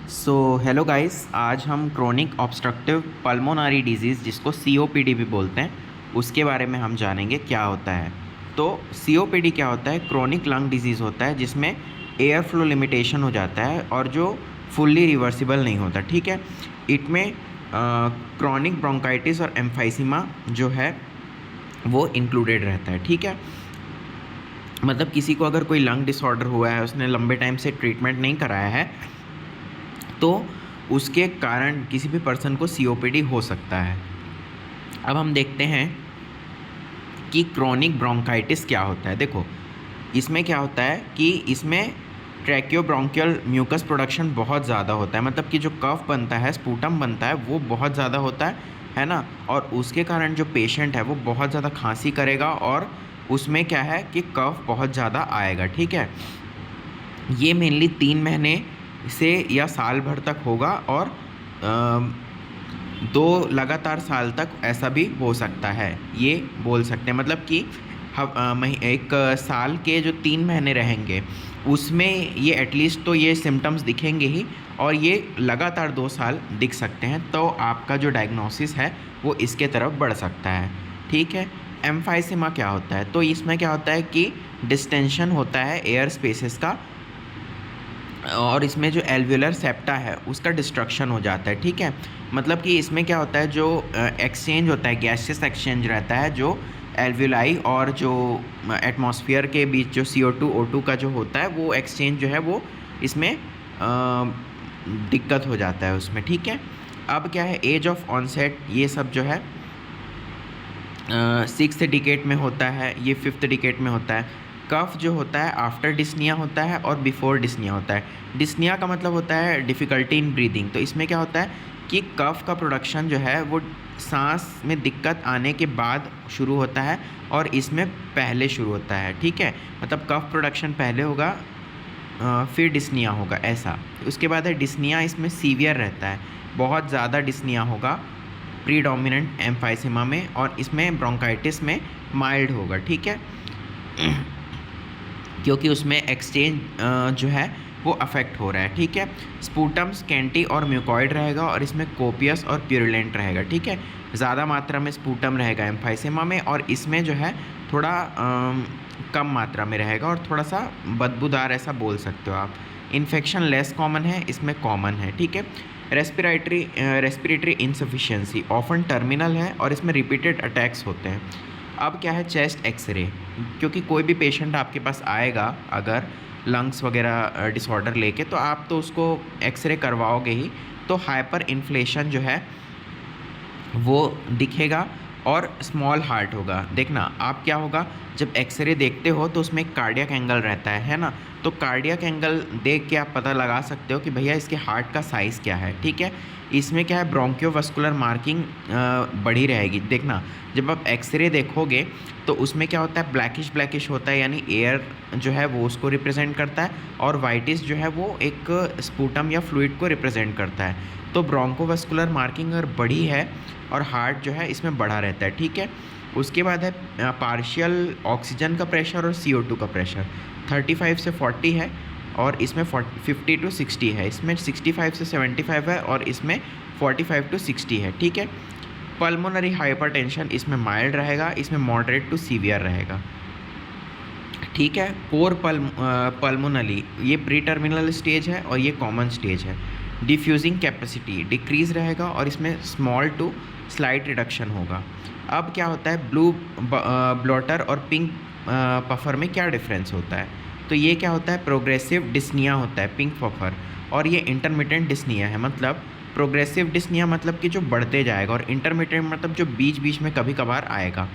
So hello guys, आज हम chronic obstructive pulmonary disease जिसको सीओपीडी भी बोलते हैं उसके बारे में हम जानेंगे क्या होता है। तो सीओपीडी क्या होता है? क्रोनिक लंग डिजीज़ होता है जिसमें एयर फ्लो लिमिटेशन हो जाता है और जो फुल्ली रिवर्सिबल नहीं होता। ठीक है, इनमें क्रोनिक ब्रोंकाइटिस और एम्फाइसीमा जो है वो इंक्लूडेड रहता है। ठीक है, मतलब किसी को अगर कोई लंग डिसऑर्डर हुआ है, उसने लंबे टाइम से ट्रीटमेंट नहीं कराया है, तो उसके कारण किसी भी पर्सन को सीओपीडी हो सकता है। अब हम देखते हैं कि क्रोनिक ब्रोंकाइटिस क्या होता है। देखो, इसमें क्या होता है कि इसमें ट्रैकियोब्रोंकियल म्यूकस प्रोडक्शन बहुत ज़्यादा होता है, मतलब कि जो कफ बनता है, स्पूटम बनता है, वो बहुत ज़्यादा होता है ना। और उसके कारण जो पेशेंट है वो बहुत ज़्यादा खांसी करेगा और उसमें क्या है कि कफ बहुत ज़्यादा आएगा। ठीक है, ये मेनली 3 महीने से या साल भर तक होगा और 2 लगातार साल तक ऐसा भी हो सकता है, ये बोल सकते हैं। मतलब कि एक साल के जो 3 महीने रहेंगे उसमें ये एटलीस्ट तो ये सिम्टम्स दिखेंगे ही, और ये लगातार 2 साल दिख सकते हैं। तो आपका जो डायग्नोसिस है वो इसके तरफ बढ़ सकता है। ठीक है, एम्फाइसेमा क्या होता है? तो इसमें क्या होता है कि डिस्टेंशन होता है एयर स्पेसेस का, और इसमें जो एल्वुलर सेप्टा है उसका डिस्ट्रक्शन हो जाता है। ठीक है, मतलब कि इसमें क्या होता है, जो एक्सचेंज होता है, गैसियस एक्सचेंज रहता है जो एल्वुलाई और जो एटमॉस्फेयर के बीच जो CO2 O2 का जो होता है वो एक्सचेंज जो है वो इसमें दिक्कत हो जाता है उसमें। ठीक है, अब क्या है, एज ऑफ ऑनसेट ये सब जो है 6th डिकेड में होता है, ये 5th डिकेड में होता है। कफ जो होता है आफ्टर डिस्निया होता है और बिफोर डिस्निया होता है। डिस्निया का मतलब होता है डिफ़िकल्टी इन ब्रीदिंग। तो इसमें क्या होता है कि कफ का प्रोडक्शन जो है वो सांस में दिक्कत आने के बाद शुरू होता है और इसमें पहले शुरू होता है। ठीक है, मतलब कफ प्रोडक्शन पहले होगा, फिर डिस्निया होगा, ऐसा। उसके बाद है डिस्निया, इसमें सीवियर रहता है, बहुत ज़्यादा डिस्निया होगा प्रीडोमिनेंट एम्फाइसेमा में, और इसमें ब्रोंकाइटिस में माइल्ड होगा। ठीक है, क्योंकि उसमें एक्सचेंज जो है वो अफेक्ट हो रहा है। ठीक है, स्पूटम स्कैंटी और म्यूकॉइड रहेगा और इसमें कोपियस और प्यूरुलेंट रहेगा। ठीक है, ज़्यादा मात्रा में स्पूटम रहेगा एम्फाइसेमा में, और इसमें जो है थोड़ा कम मात्रा में रहेगा और थोड़ा सा बदबूदार, ऐसा बोल सकते हो आप। इन्फेक्शन लेस कॉमन है, इसमें कॉमन है। ठीक है, रेस्पिरेटरी इंसफिशिएंसी ऑफन टर्मिनल है और इसमें रिपीटेड अटैक्स होते हैं। अब क्या है, चेस्ट एक्सरे, क्योंकि कोई भी पेशेंट आपके पास आएगा अगर लंग्स वगैरह डिसऑर्डर लेके, तो आप तो उसको एक्सरे करवाओगे ही। तो हाइपर इन्फ्लेशन जो है वो दिखेगा और स्मॉल हार्ट होगा। देखना आप क्या होगा, जब एक्सरे देखते हो तो उसमें एक कार्डियक एंगल रहता है ना। तो कार्डियक एंगल देख के आप पता लगा सकते हो कि भैया इसके हार्ट का साइज़ क्या है। ठीक है, इसमें क्या है, ब्रोंकियोवास्कुलर मार्किंग बढ़ी रहेगी। देखना जब आप एक्सरे देखोगे तो उसमें क्या होता है, ब्लैकिश ब्लैकिश होता है, यानी एयर जो है वो उसको रिप्रेजेंट करता है, और वाइटिस जो है वो एक स्पूटम या फ्लूइड को रिप्रेजेंट करता है। तो ब्रोंकोवास्कुलर मार्किंग अगर बड़ी है और हार्ट जो है इसमें बढ़ा रहता है। ठीक है, उसके बाद है पार्शियल ऑक्सीजन का प्रेशर और CO2 का प्रेशर 35 से 40 है, और इसमें 50 to 60 है, इसमें 65 से 75 है, और इसमें 45 to 60 है। ठीक है, पल्मोनरी हाइपरटेंशन इसमें माइल्ड रहेगा, इसमें मॉडरेट टू सीवियर रहेगा। ठीक है, कोर पल्मोनली ये प्री टर्मिनल स्टेज है और ये कॉमन स्टेज है। डिफ्यूजिंग कैपेसिटी डिक्रीज़ रहेगा और इसमें स्मॉल टू स्लाइट रिडक्शन होगा। अब क्या होता है, ब्लू ब्लॉटर और पिंक पफर में क्या डिफरेंस होता है? तो ये क्या होता है, प्रोग्रेसिव डिस्निया होता है पिंक पफर, और ये इंटरमिटेंट डिस्निया है। मतलब प्रोग्रेसिव डिस्निया मतलब कि जो बढ़ते जाएगा, और इंटरमिटेंट मतलब जो बीच बीच में कभी कभार आएगा।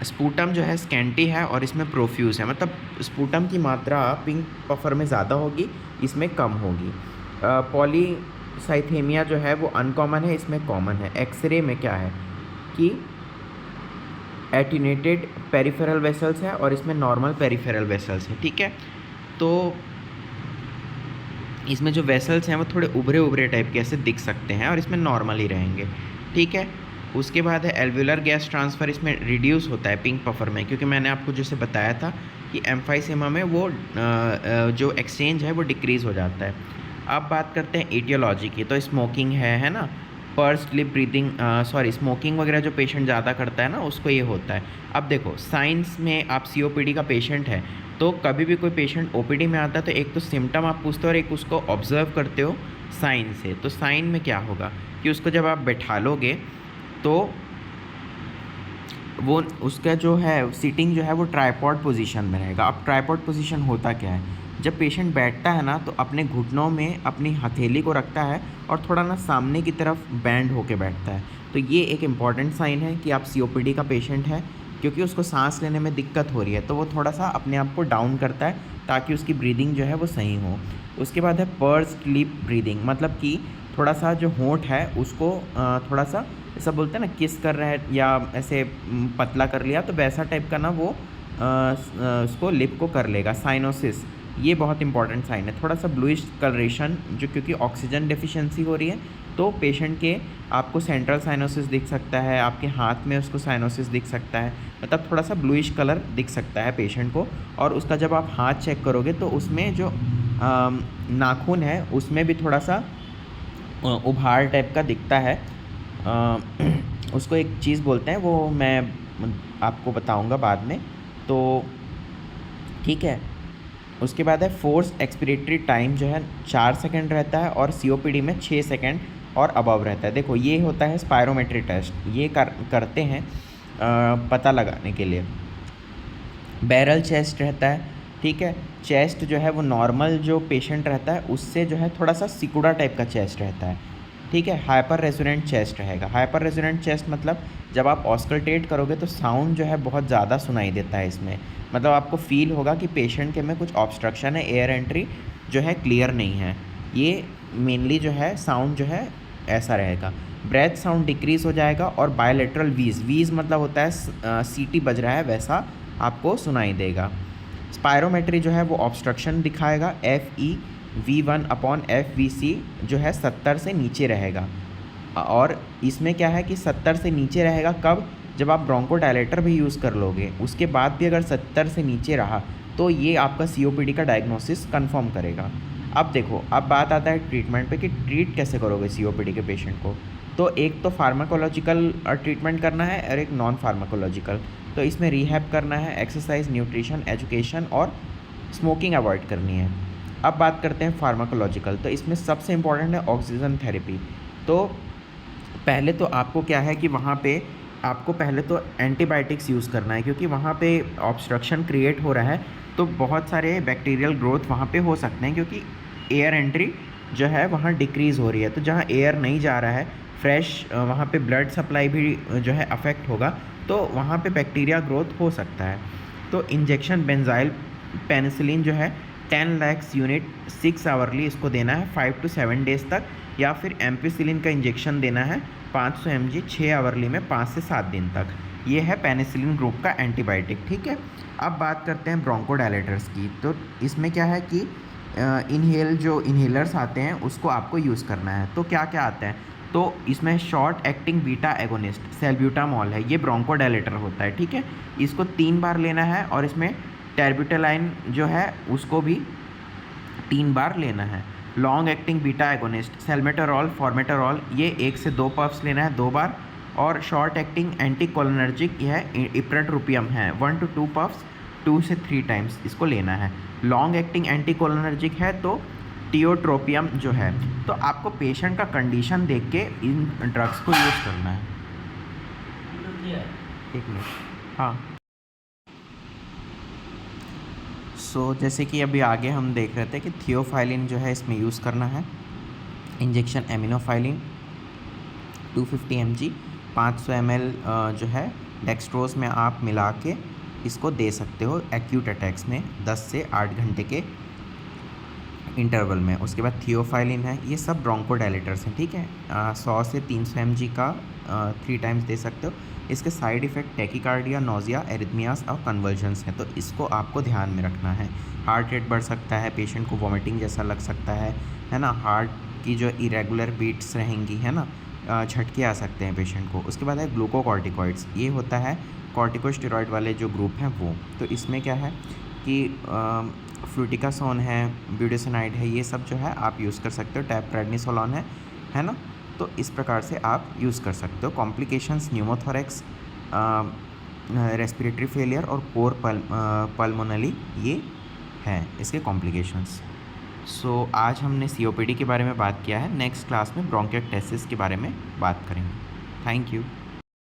स्पूटम जो है स्कैंटी है और इसमें प्रोफ्यूज है, मतलब स्पूटम की मात्रा पिंक पफर में ज़्यादा होगी, इसमें कम होगी। पॉलीसाइथेमिया जो है वो अनकॉमन है, इसमें कॉमन है। एक्सरे में क्या है कि एटिनेटेड पेरिफेरल वेसल्स है और इसमें नॉर्मल पेरिफेरल वेसल्स है। ठीक है, तो इसमें जो वेसल्स हैं वो थोड़े उभरे उभरे टाइप के ऐसे दिख सकते हैं और इसमें नॉर्मल ही रहेंगे। ठीक है, उसके बाद है एल्वुलर गैस ट्रांसफ़र, इसमें रिड्यूस होता है पिंक पफर में, क्योंकि मैंने आपको जैसे बताया था कि एम्फाइसेमा में वो जो एक्सचेंज है वो डिक्रीज़ हो जाता है। अब बात करते हैं एटियोलॉजी की। तो स्मोकिंग है ना, पर्स्ड लिप ब्रीदिंग, स्मोकिंग वगैरह जो पेशेंट ज़्यादा करता है ना उसको ये होता है। अब देखो साइंस में आप सीओपीडी का पेशेंट है तो कभी भी कोई पेशेंट ओपीडी में आता है तो एक तो सिम्टम आप पूछते हो और एक उसको ऑब्जर्व करते हो साइन से। तो साइन में क्या होगा कि उसको जब आप बैठा लोगे तो वो उसका जो है सीटिंग जो है वो ट्राइपॉड पोजीशन में रहेगा। अब ट्राइपॉड पोजीशन होता क्या है, जब पेशेंट बैठता है ना तो अपने घुटनों में अपनी हथेली को रखता है और थोड़ा ना सामने की तरफ बैंड होके बैठता है। तो ये एक इम्पॉर्टेंट साइन है कि आप सीओपीडी का पेशेंट है, क्योंकि उसको सांस लेने में दिक्कत हो रही है तो वो थोड़ा सा अपने आप को डाउन करता है ताकि उसकी ब्रीदिंग जो है वो सही हो। उसके बाद है पर्स्ड लिप ब्रीदिंग, मतलब कि थोड़ा सा जो होंठ है उसको थोड़ा सा ऐसा बोलते हैं ना किस कर रहे हैं या ऐसे पतला कर लिया, तो वैसा टाइप का ना वो उसको लिप को कर लेगा। साइनोसिस, ये बहुत इंपॉर्टेंट साइन है। थोड़ा सा ब्लूइश कलरेशन जो क्योंकि ऑक्सीजन डेफिशिएंसी हो रही है तो पेशेंट के आपको सेंट्रल साइनोसिस दिख सकता है, आपके हाथ में उसको साइनोसिस दिख सकता है, मतलब थोड़ा सा ब्लूइश कलर दिख सकता है पेशेंट को। और उसका जब आप हाथ चेक करोगे तो उसमें जो नाखून है उसमें भी थोड़ा सा उभार टाइप का दिखता है। उसको एक चीज़ बोलते हैं, वो मैं आपको बताऊंगा बाद में। तो ठीक है, उसके बाद है फोर्स एक्सपिरेटरी टाइम जो है 4 सेकंड रहता है और सीओपीडी में 6 सेकंड और अबव रहता है। देखो ये होता है स्पायरोमेट्री टेस्ट, ये करते हैं पता लगाने के लिए। बैरल चेस्ट रहता है, ठीक है। चेस्ट जो है वो नॉर्मल जो पेशेंट रहता है उससे जो है थोड़ा सा सिकुड़ा टाइप का चेस्ट रहता है, ठीक है। हाइपर रेजोनेंट चेस्ट रहेगा। हाइपर रेजोनेंट चेस्ट मतलब जब आप ऑस्कल्टेट करोगे तो साउंड जो है बहुत ज़्यादा सुनाई देता है इसमें, मतलब आपको फील होगा कि पेशेंट के में कुछ ऑब्स्ट्रक्शन है, एयर एंट्री जो है क्लियर नहीं है। ये मेनली जो है साउंड जो है ऐसा रहेगा। ब्रेथ साउंड डिक्रीज़ हो जाएगा और बायलेटरल वीज़ मतलब होता है सीटी बज रहा है वैसा आपको सुनाई देगा। स्पायरोमेट्री जो है वो ऑब्स्ट्रक्शन दिखाएगा। FeV1/FVC जो है 70 से नीचे रहेगा। और इसमें क्या है कि 70 से नीचे रहेगा कब, जब आप ब्रोंकोडायलेटर भी यूज़ कर लोगे उसके बाद भी अगर 70 से नीचे रहा तो ये आपका सीओपीडी का डायग्नोसिस कंफर्म करेगा। अब देखो, अब बात आता है ट्रीटमेंट पे कि ट्रीट कैसे करोगे सीओपीडी के पेशेंट को। तो एक तो फार्माकोलॉजिकल ट्रीटमेंट करना है और एक नॉन फार्माकोलॉजिकल। तो इसमें रिहैब करना है, एक्सरसाइज, न्यूट्रिशन, एजुकेशन और स्मोकिंग अवॉइड करनी है। अब बात करते हैं फार्माकोलॉजिकल। तो इसमें सबसे इम्पॉर्टेंट है ऑक्सीजन थेरेपी। तो पहले तो आपको क्या है कि वहाँ पे आपको पहले तो एंटीबायोटिक्स यूज़ करना है, क्योंकि वहाँ पे ऑब्स्ट्रक्शन क्रिएट हो रहा है तो बहुत सारे बैक्टीरियल ग्रोथ वहाँ पे हो सकते हैं, क्योंकि एयर एंट्री जो है वहाँ डिक्रीज़ हो रही है। तो जहाँ एयर नहीं जा रहा है फ्रेश, वहाँ पे ब्लड सप्लाई भी जो है अफेक्ट होगा तो वहाँ पे बैक्टीरिया ग्रोथ हो सकता है। तो इंजेक्शन बेंजाइल पेनिसिलिन जो है 10 लाख यूनिट 6 आवरली इसको देना है 5 to 7 डेज़ तक, या फिर एम्पिसिलिन का इंजेक्शन देना है 500 mg 6 आवरली में 5 से 7 दिन तक। ये है पेनिसिलिन ग्रुप का एंटीबायोटिक, ठीक है। अब बात करते हैं ब्रोंकोडायलेटर्स की। तो इसमें क्या है कि जो इन्हेलर्स आते हैं उसको आपको यूज़ करना है। तो क्या क्या आता है, तो इसमें शॉर्ट एक्टिंग बीटा एगोनिस्ट सैल्ब्यूटामॉल है, ये ब्रोंकोडायलेटर होता है, ठीक है। इसको 3 बार लेना है और इसमें टेर्बिटालाइन जो है उसको भी 3 बार लेना है। लॉन्ग एक्टिंग बीटा एगोनिस्ट सैल्मेटरॉल, फॉर्मेटरॉल, ये 1 से 2 पफ्स लेना है 2 बार। और शॉर्ट एक्टिंग एंटीकोलिनर्जिक यह इप्रेट्रोपियम है 1 to 2 पफ्स 2 से 3 टाइम्स इसको लेना है। लॉन्ग एक्टिंग एंटीकोलिनर्जिक है तो टियोट्रोपियम जो है। तो आपको पेशेंट का कंडीशन देख के इन ड्रग्स को यूज़ करना है। एक मिनट, हाँ। जैसे कि अभी आगे हम देख रहे थे कि थियोफाइलिन जो है इसमें यूज़ करना है। इंजेक्शन एमिनोफाइलिन 250 mg 500 ml जो है डेक्सट्रोज में आप मिला के इसको दे सकते हो एक्यूट अटैक्स में 10 से 8 घंटे के इंटरवल में। उसके बाद थियोफाइलिन है, ये सब ब्रोंकोडायलेटर्स हैं, ठीक है। 100 से 300 mg का 3 टाइम्स दे सकते हो। इसके side effect tachycardia, nausea, arrhythmias और कन्वर्जन्स हैं, तो इसको आपको ध्यान में रखना है। हार्ट रेट बढ़ सकता है, पेशेंट को वॉमिटिंग जैसा लग सकता है ना। हार्ट की जो इरेगुलर बीट्स रहेंगी, है ना, झटके आ सकते हैं पेशेंट को। उसके बाद है ग्लूकोकॉर्टिकॉइड्स, ये होता है कॉर्टिकोस्टेरॉइड वाले जो ग्रुप हैं वो। तो इसमें क्या है कि फ्लूटिकासोन है, ब्यूटेसोनाइड है, ये सब जो है आप यूज़ कर सकते हो। टैप्रेडनिसोलोन है ना। तो इस प्रकार से आप यूज़ कर सकते हो। कॉम्प्लिकेशंस न्यूमोथोरेक्स, रेस्पिरेटरी फेलियर और कोर पल्मोनली, ये हैं इसके कॉम्प्लिकेशंस। सो आज हमने सीओपीडी के बारे में बात किया है। नेक्स्ट क्लास में ब्रोंकियोटेसिस के बारे में बात करेंगे। Thank you.